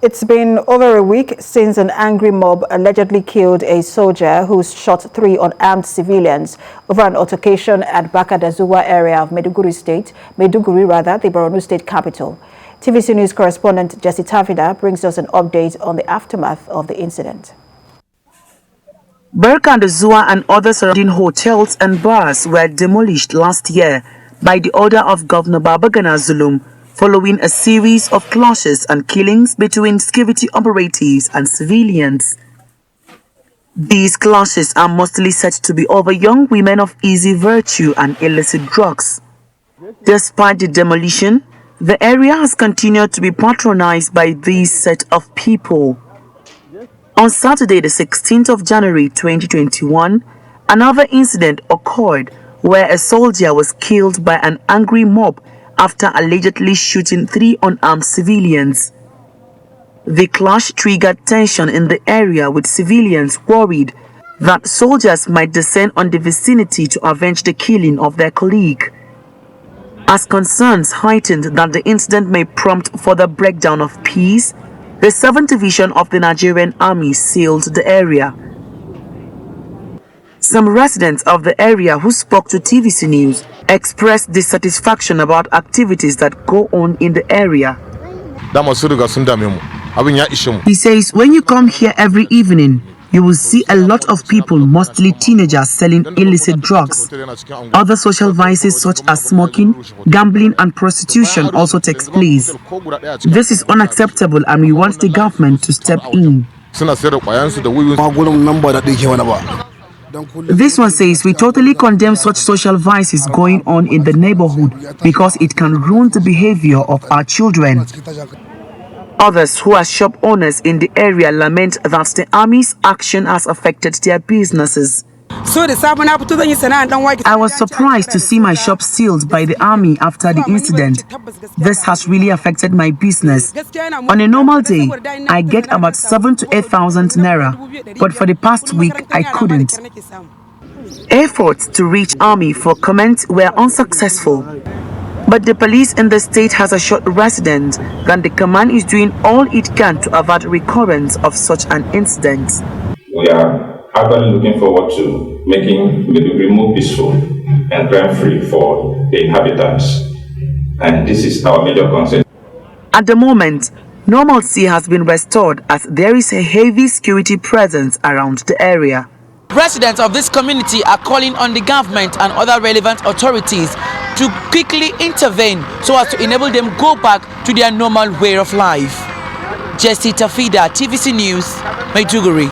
It's been over a week since an angry mob allegedly killed a soldier who shot 3 unarmed civilians over an altercation at Bakadazuwa area of Maiduguri, the Borno state capital. TVC News correspondent Jesse Tavida brings us an update on the aftermath of the incident. Bakadazuwa and other surrounding hotels and bars were demolished last year by the order of Governor Babagana Zulum, following a series of clashes and killings between security operatives and civilians. These clashes are mostly said to be over young women of easy virtue and illicit drugs. Despite the demolition, the area has continued to be patronized by these set of people. On Saturday, the 16th of January 2021, another incident occurred where a soldier was killed by an angry mob after allegedly shooting 3 unarmed civilians. The clash triggered tension in the area, with civilians worried that soldiers might descend on the vicinity to avenge the killing of their colleague. As concerns heightened that the incident may prompt further breakdown of peace, the 7th Division of the Nigerian Army sealed the area. Some residents of the area who spoke to TVC News expressed dissatisfaction about activities that go on in the area. He says when you come here every evening, you will see a lot of people, mostly teenagers, selling illicit drugs. Other social vices such as smoking, gambling and prostitution also takes place. This is unacceptable and we want the government to step in. This one says we totally condemn such social vices going on in the neighborhood because it can ruin the behavior of our children. Others who are shop owners in the area lament that the army's action has affected their businesses. I was surprised to see my shop sealed by the army after the incident. This has really affected my business. On a normal day, I get about 7,000 to 8,000 naira, but for the past week, I couldn't. Efforts to reach army for comment were unsuccessful, but the police in the state has assured residents that the command is doing all it can to avert recurrence of such an incident. We are actually looking forward to making Maiduguri more peaceful and crime-free for the inhabitants, and this is our major concern. At the moment, normalcy has been restored as there is a heavy security presence around the area. Residents of this community are calling on the government and other relevant authorities to quickly intervene so as to enable them go back to their normal way of life. Jesse Tafida, TVC News, Maiduguri.